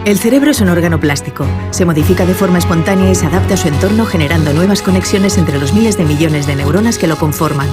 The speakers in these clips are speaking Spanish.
El cerebro es un órgano plástico. Se modifica de forma espontánea y se adapta a su entorno generando nuevas conexiones entre los miles de millones de neuronas que lo conforman.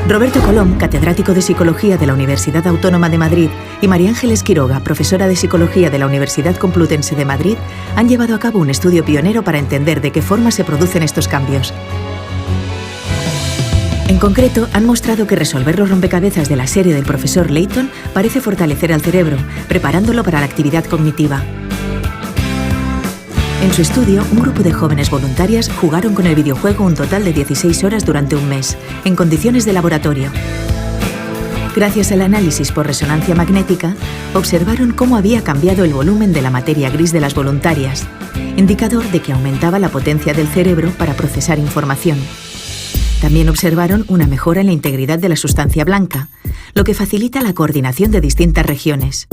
Roberto Colom, catedrático de Psicología de la Universidad Autónoma de Madrid, y María Ángeles Quiroga, profesora de Psicología de la Universidad Complutense de Madrid, han llevado a cabo un estudio pionero para entender de qué forma se producen estos cambios. En concreto, han mostrado que resolver los rompecabezas de la serie del profesor Layton parece fortalecer al cerebro, preparándolo para la actividad cognitiva. En su estudio, un grupo de jóvenes voluntarias jugaron con el videojuego un total de 16 horas durante un mes, en condiciones de laboratorio. Gracias al análisis por resonancia magnética, observaron cómo había cambiado el volumen de la materia gris de las voluntarias, indicador de que aumentaba la potencia del cerebro para procesar información. También observaron una mejora en la integridad de la sustancia blanca, lo que facilita la coordinación de distintas regiones.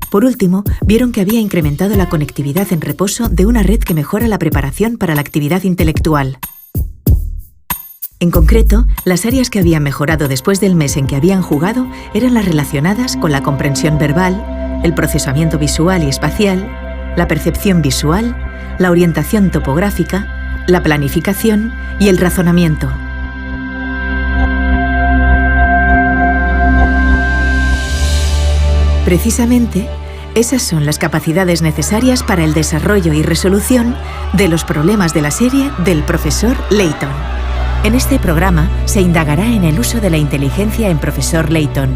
Por último, vieron que había incrementado la conectividad en reposo de una red que mejora la preparación para la actividad intelectual. En concreto, las áreas que habían mejorado después del mes en que habían jugado eran las relacionadas con la comprensión verbal, el procesamiento visual y espacial, la percepción visual, la orientación topográfica, la planificación y el razonamiento. Precisamente, esas son las capacidades necesarias para el desarrollo y resolución de los problemas de la serie del profesor Layton. En este programa se indagará en el uso de la inteligencia en profesor Layton.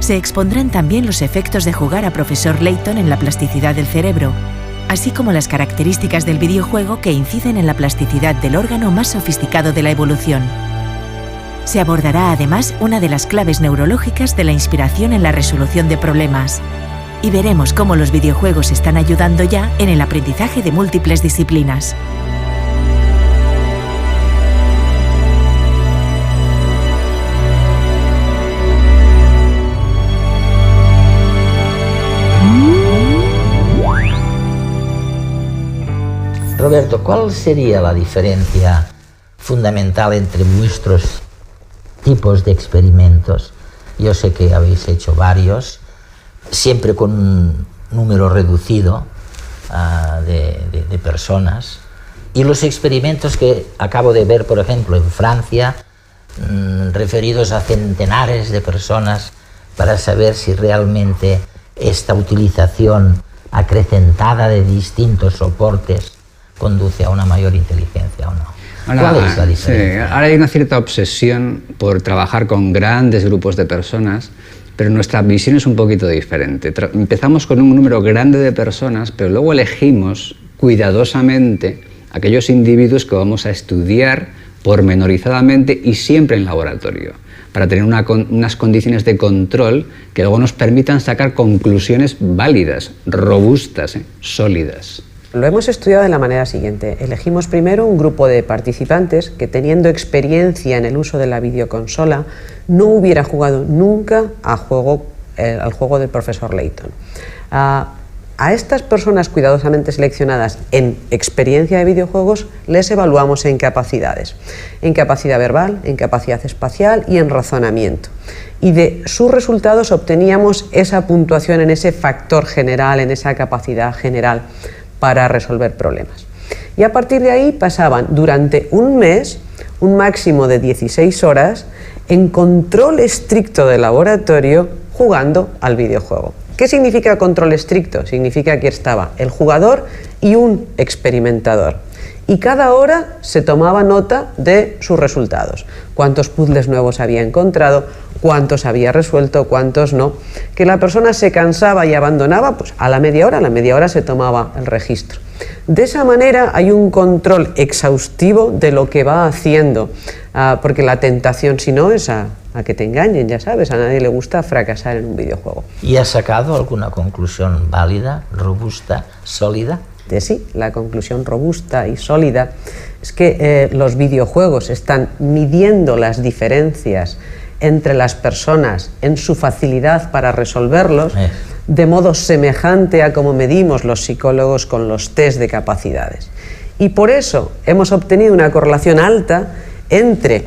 Se expondrán también los efectos de jugar a profesor Layton en la plasticidad del cerebro, así como las características del videojuego que inciden en la plasticidad del órgano más sofisticado de la evolución. Se abordará además una de las claves neurológicas de la inspiración en la resolución de problemas. Y veremos cómo los videojuegos están ayudando ya en el aprendizaje de múltiples disciplinas. Roberto, ¿cuál sería la diferencia fundamental entre vuestros tipos de experimentos? Yo sé que habéis hecho varios, siempre con un número reducido de personas, y los experimentos que acabo de ver, por ejemplo, en Francia, referidos a centenares de personas para saber si realmente esta utilización acrecentada de distintos soportes conduce a una mayor inteligencia o no. ¿Cuál es la diferencia? Sí, ahora hay una cierta obsesión por trabajar con grandes grupos de personas, pero nuestra visión es un poquito diferente. Empezamos con un número grande de personas, pero luego elegimos cuidadosamente aquellos individuos que vamos a estudiar pormenorizadamente y siempre en laboratorio, para tener unas condiciones de control que luego nos permitan sacar conclusiones válidas, robustas, sólidas. Lo hemos estudiado de la manera siguiente. Elegimos primero un grupo de participantes que, teniendo experiencia en el uso de la videoconsola, no hubiera jugado nunca al juego del profesor Layton. A estas personas cuidadosamente seleccionadas en experiencia de videojuegos les evaluamos en capacidades. En capacidad verbal, en capacidad espacial y en razonamiento. Y de sus resultados obteníamos esa puntuación en ese factor general, en esa capacidad general para resolver problemas. Y a partir de ahí pasaban durante un mes, un máximo de 16 horas, en control estricto de laboratorio jugando al videojuego. ¿Qué significa control estricto? Significa que estaba el jugador y un experimentador. Y cada hora se tomaba nota de sus resultados. Cuántos puzzles nuevos había encontrado, cuántos había resuelto, cuántos no. Que la persona se cansaba y abandonaba, pues a la media hora se tomaba el registro. De esa manera hay un control exhaustivo de lo que va haciendo, porque la tentación, si no, es a que te engañen, ya sabes, a nadie le gusta fracasar en un videojuego. ¿Y has sacado alguna conclusión válida, robusta, sólida? Sí, la conclusión robusta y sólida es que los videojuegos están midiendo las diferencias entre las personas en su facilidad para resolverlos, de modo semejante a como medimos los psicólogos con los test de capacidades. Y por eso hemos obtenido una correlación alta entre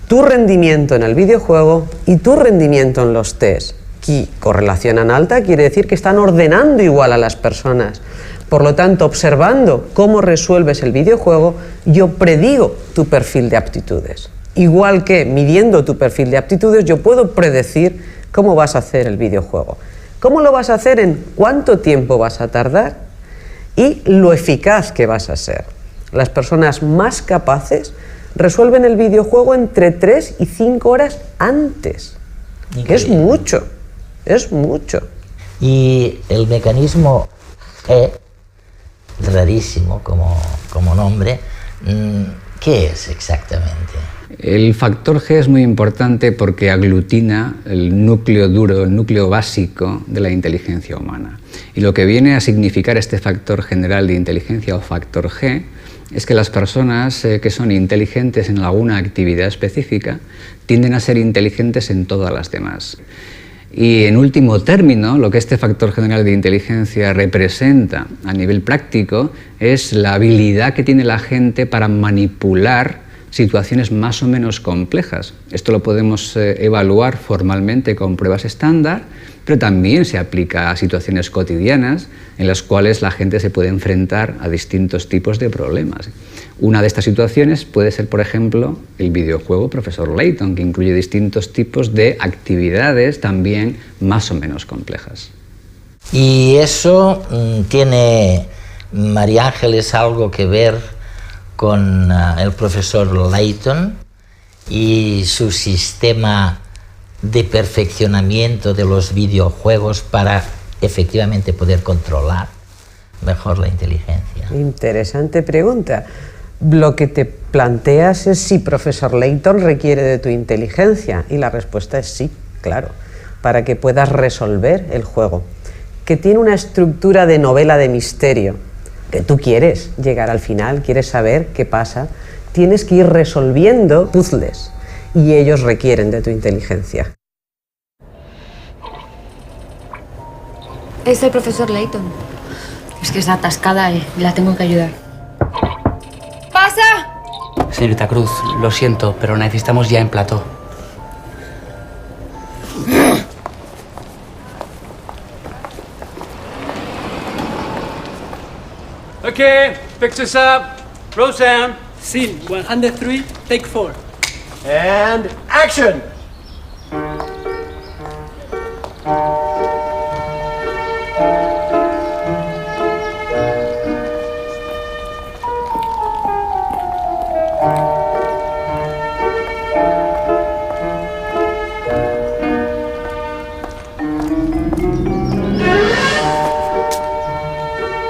tu rendimiento en el videojuego y tu rendimiento en los test. Aquí correlacionan alta quiere decir que están ordenando igual a las personas. Por lo tanto, observando cómo resuelves el videojuego, yo predigo tu perfil de aptitudes. Igual que midiendo tu perfil de aptitudes, yo puedo predecir cómo vas a hacer el videojuego. ¿Cómo lo vas a hacer? En cuánto tiempo vas a tardar y lo eficaz que vas a ser. Las personas más capaces resuelven el videojuego entre 3 y 5 horas antes. Que es mucho, es mucho. Y el mecanismo G, rarísimo como nombre, ¿qué es exactamente? El factor G es muy importante porque aglutina el núcleo duro, el núcleo básico de la inteligencia humana. Y lo que viene a significar este factor general de inteligencia o factor G es que las personas que son inteligentes en alguna actividad específica tienden a ser inteligentes en todas las demás. Y en último término, lo que este factor general de inteligencia representa a nivel práctico es la habilidad que tiene la gente para manipular situaciones más o menos complejas. Esto lo podemos evaluar formalmente con pruebas estándar, pero también se aplica a situaciones cotidianas en las cuales la gente se puede enfrentar a distintos tipos de problemas. Una de estas situaciones puede ser, por ejemplo, el videojuego Profesor Layton, que incluye distintos tipos de actividades también más o menos complejas. ¿Y eso tiene, María Ángeles, algo que ver con el profesor Layton y su sistema de perfeccionamiento de los videojuegos para efectivamente poder controlar mejor la inteligencia? Interesante pregunta. Lo que te planteas es si profesor Layton requiere de tu inteligencia, y la respuesta es sí, claro, para que puedas resolver el juego, que tiene una estructura de novela de misterio, que tú quieres llegar al final, quieres saber qué pasa, tienes que ir resolviendo puzzles, y ellos requieren de tu inteligencia. Es el profesor Layton. Es que está atascada y la tengo que ayudar. ¡Pasa! Señorita Cruz, lo siento, pero necesitamos ya en plató. Okay, fix this up. Roseanne. Scene 103, take 4. And action!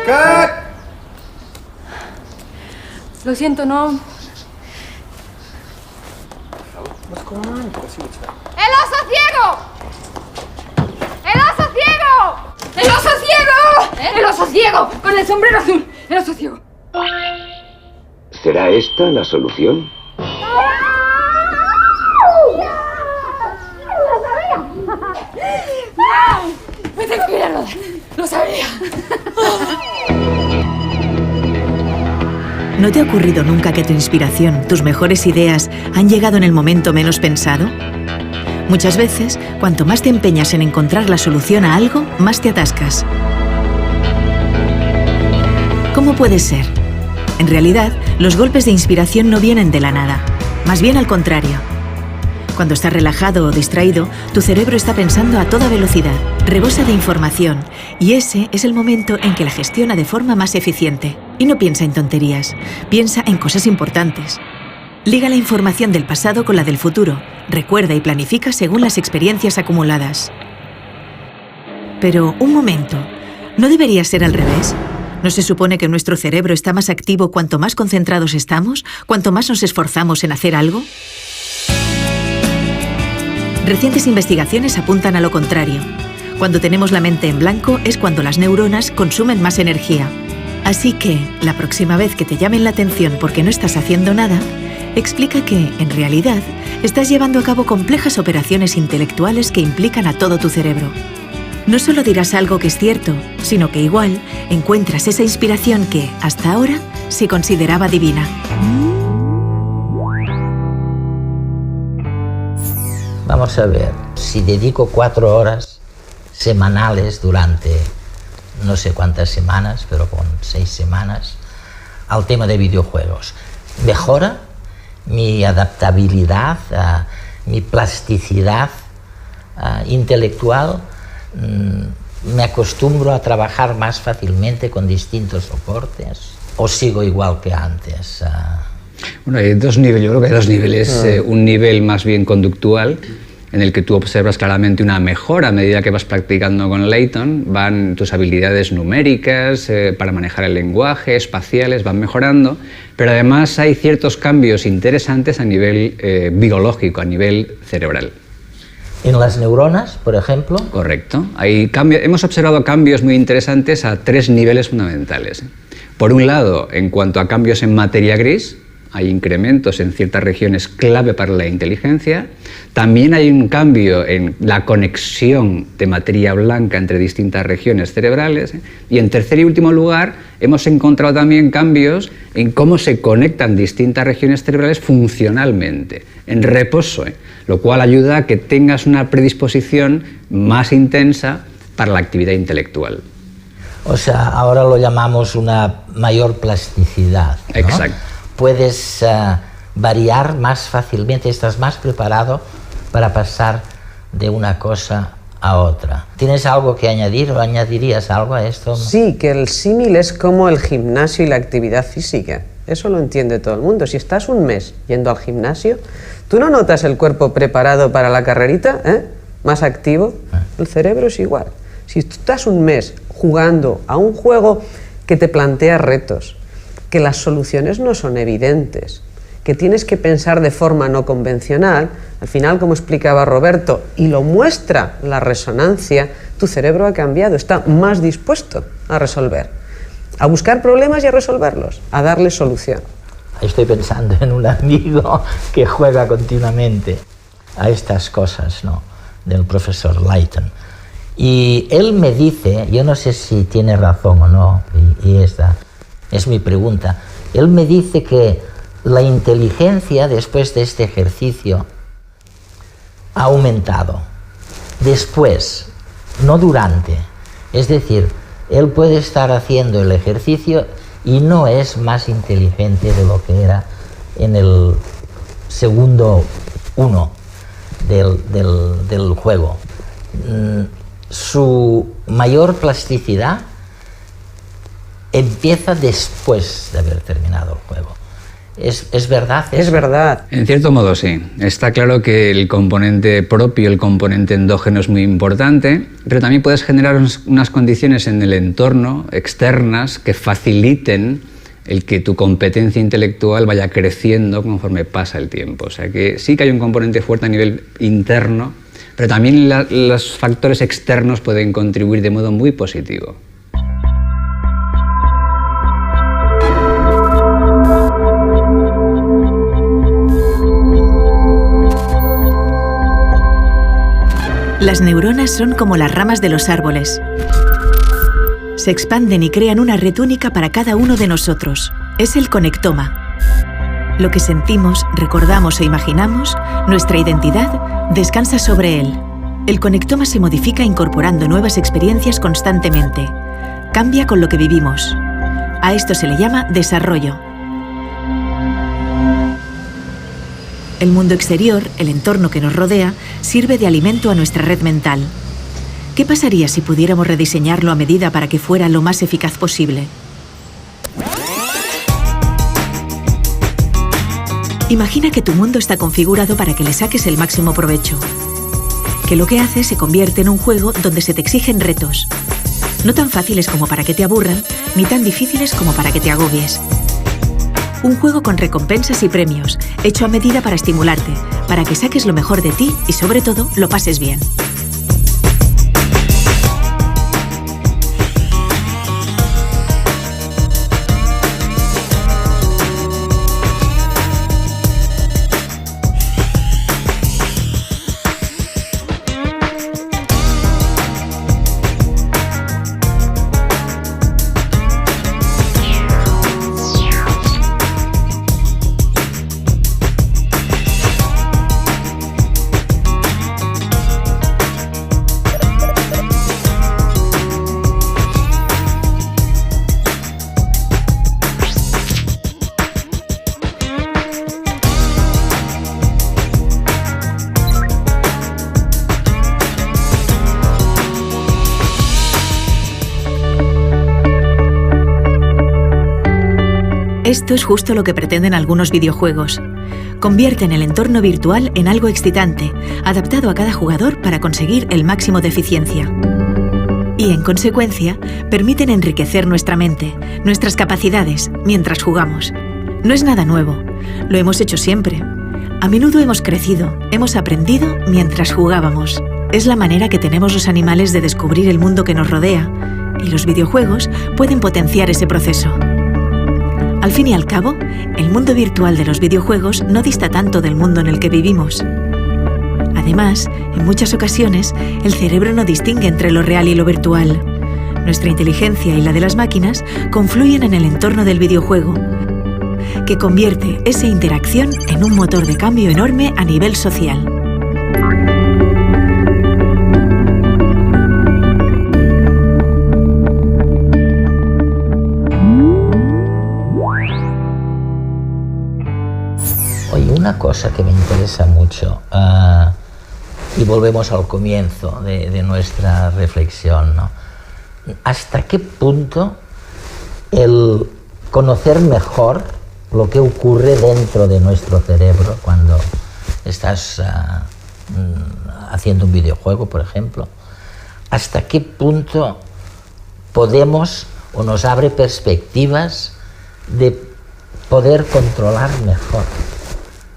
Cut! Lo siento, no. ¡El oso ciego! ¡El oso ciego! ¡El oso ciego! ¡El oso ciego! Con el sombrero azul. ¡El oso ciego! ¿Será esta la solución? Me tengo que ir a rodar. Lo sabía. ¿No te ha ocurrido nunca que tu inspiración, tus mejores ideas, han llegado en el momento menos pensado? Muchas veces, cuanto más te empeñas en encontrar la solución a algo, más te atascas. ¿Cómo puede ser? En realidad, los golpes de inspiración no vienen de la nada, más bien al contrario. Cuando estás relajado o distraído, tu cerebro está pensando a toda velocidad, rebosa de información, y ese es el momento en que la gestiona de forma más eficiente. Y no piensa en tonterías, piensa en cosas importantes. Liga la información del pasado con la del futuro, recuerda y planifica según las experiencias acumuladas. Pero, un momento, ¿no debería ser al revés? ¿No se supone que nuestro cerebro está más activo cuanto más concentrados estamos, cuanto más nos esforzamos en hacer algo? Recientes investigaciones apuntan a lo contrario. Cuando tenemos la mente en blanco es cuando las neuronas consumen más energía. Así que, la próxima vez que te llamen la atención porque no estás haciendo nada, explica que, en realidad, estás llevando a cabo complejas operaciones intelectuales que implican a todo tu cerebro. No solo dirás algo que es cierto, sino que igual encuentras esa inspiración que, hasta ahora, se consideraba divina. Vamos a ver, si dedico 4 horas semanales durante no sé cuántas semanas, pero con 6 semanas, al tema de videojuegos. Mejora mi adaptabilidad, mi plasticidad intelectual. Me acostumbro a trabajar más fácilmente con distintos soportes, o sigo igual que antes. Bueno, hay dos niveles, yo creo que hay dos niveles. Un nivel más bien conductual, en el que tú observas claramente una mejora a medida que vas practicando con Layton. Van tus habilidades numéricas para manejar el lenguaje, espaciales, van mejorando, pero además hay ciertos cambios interesantes a nivel biológico, a nivel cerebral. ¿En las neuronas, por ejemplo? Correcto. Hemos observado cambios muy interesantes a 3 niveles fundamentales. Por un lado, en cuanto a cambios en materia gris, hay incrementos en ciertas regiones clave para la inteligencia. También hay un cambio en la conexión de materia blanca entre distintas regiones cerebrales. Y en tercer y último lugar, hemos encontrado también cambios en cómo se conectan distintas regiones cerebrales funcionalmente, en reposo, lo cual ayuda a que tengas una predisposición más intensa para la actividad intelectual. O sea, ahora lo llamamos una mayor plasticidad, ¿no? Exacto. Puedes variar más fácilmente, estás más preparado para pasar de una cosa a otra. ¿Tienes algo que añadir o añadirías algo a esto? Sí, que el símil es como el gimnasio y la actividad física. Eso lo entiende todo el mundo. Si estás un mes yendo al gimnasio, ¿tú no notas el cuerpo preparado para la carrerita? Más activo. El cerebro es igual. Si tú estás un mes jugando a un juego que te plantea retos, que las soluciones no son evidentes, que tienes que pensar de forma no convencional, al final, como explicaba Roberto, y lo muestra la resonancia, tu cerebro ha cambiado, está más dispuesto a resolver, a buscar problemas y a resolverlos, a darle solución. Estoy pensando en un amigo que juega continuamente a estas cosas, ¿no?, del profesor Layton. Y él me dice, yo no sé si tiene razón o no, y esta es mi pregunta, él me dice que la inteligencia después de este ejercicio ha aumentado. Después, no durante. Es decir, él puede estar haciendo el ejercicio y no es más inteligente de lo que era en el segundo 1 del juego. Su mayor plasticidad empieza después de haber terminado el juego. ¿Es verdad eso? Es verdad. En cierto modo sí. Está claro que el componente propio, el componente endógeno es muy importante, pero también puedes generar unas condiciones en el entorno externas que faciliten el que tu competencia intelectual vaya creciendo conforme pasa el tiempo. O sea que sí que hay un componente fuerte a nivel interno, pero también los factores externos pueden contribuir de modo muy positivo. Las neuronas son como las ramas de los árboles. Se expanden y crean una red única para cada uno de nosotros. Es el conectoma. Lo que sentimos, recordamos o imaginamos, nuestra identidad, descansa sobre él. El conectoma se modifica incorporando nuevas experiencias constantemente. Cambia con lo que vivimos. A esto se le llama desarrollo. El mundo exterior, el entorno que nos rodea, sirve de alimento a nuestra red mental. ¿Qué pasaría si pudiéramos rediseñarlo a medida para que fuera lo más eficaz posible? Imagina que tu mundo está configurado para que le saques el máximo provecho. Que lo que haces se convierte en un juego donde se te exigen retos. No tan fáciles como para que te aburran, ni tan difíciles como para que te agobies. Un juego con recompensas y premios, hecho a medida para estimularte, para que saques lo mejor de ti y, sobre todo, lo pases bien. Esto es justo lo que pretenden algunos videojuegos. Convierten el entorno virtual en algo excitante, adaptado a cada jugador para conseguir el máximo de eficiencia. Y, en consecuencia, permiten enriquecer nuestra mente, nuestras capacidades, mientras jugamos. No es nada nuevo, lo hemos hecho siempre. A menudo hemos crecido, hemos aprendido mientras jugábamos. Es la manera que tenemos los animales de descubrir el mundo que nos rodea, y los videojuegos pueden potenciar ese proceso. Al fin y al cabo, el mundo virtual de los videojuegos no dista tanto del mundo en el que vivimos. Además, en muchas ocasiones, el cerebro no distingue entre lo real y lo virtual. Nuestra inteligencia y la de las máquinas confluyen en el entorno del videojuego, que convierte esa interacción en un motor de cambio enorme a nivel social. Oye, una cosa que me interesa mucho, y volvemos al comienzo de nuestra reflexión, ¿no? ¿Hasta qué punto el conocer mejor lo que ocurre dentro de nuestro cerebro cuando estás haciendo un videojuego, por ejemplo, hasta qué punto podemos o nos abre perspectivas de poder controlar mejor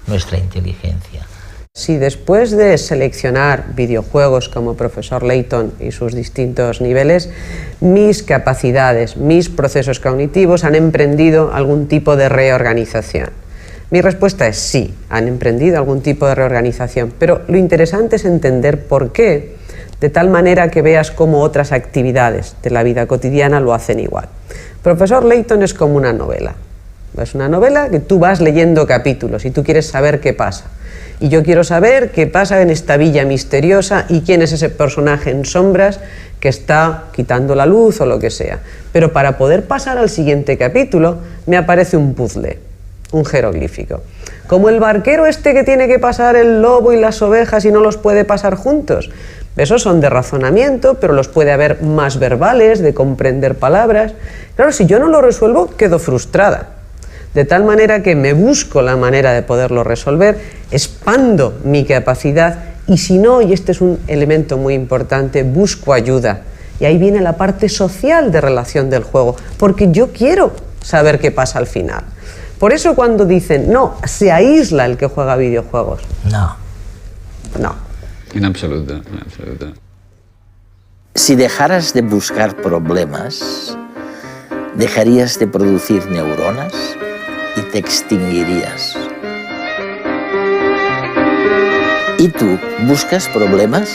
nuestra inteligencia? Si después de seleccionar videojuegos como Profesor Layton y sus distintos niveles, mis capacidades, mis procesos cognitivos han emprendido algún tipo de reorganización. Mi respuesta es sí, han emprendido algún tipo de reorganización, pero lo interesante es entender por qué, de tal manera que veas cómo otras actividades de la vida cotidiana lo hacen igual. Profesor Layton es como una novela. Es una novela que tú vas leyendo capítulos y tú quieres saber qué pasa. Y yo quiero saber qué pasa en esta villa misteriosa y quién es ese personaje en sombras que está quitando la luz o lo que sea. Pero para poder pasar al siguiente capítulo me aparece un puzzle, un jeroglífico. Como el barquero este que tiene que pasar el lobo y las ovejas y no los puede pasar juntos. Esos son de razonamiento, pero los puede haber más verbales, de comprender palabras. Claro, si yo no lo resuelvo, quedo frustrada. De tal manera que me busco la manera de poderlo resolver, expando mi capacidad y si no, y este es un elemento muy importante, busco ayuda. Y ahí viene la parte social de relación del juego, porque yo quiero saber qué pasa al final. Por eso cuando dicen, no, se aísla el que juega videojuegos. No. No. En absoluto, en absoluto. Si dejaras de buscar problemas, dejarías de producir neuronas y te extinguirías. ¿Y tú buscas problemas?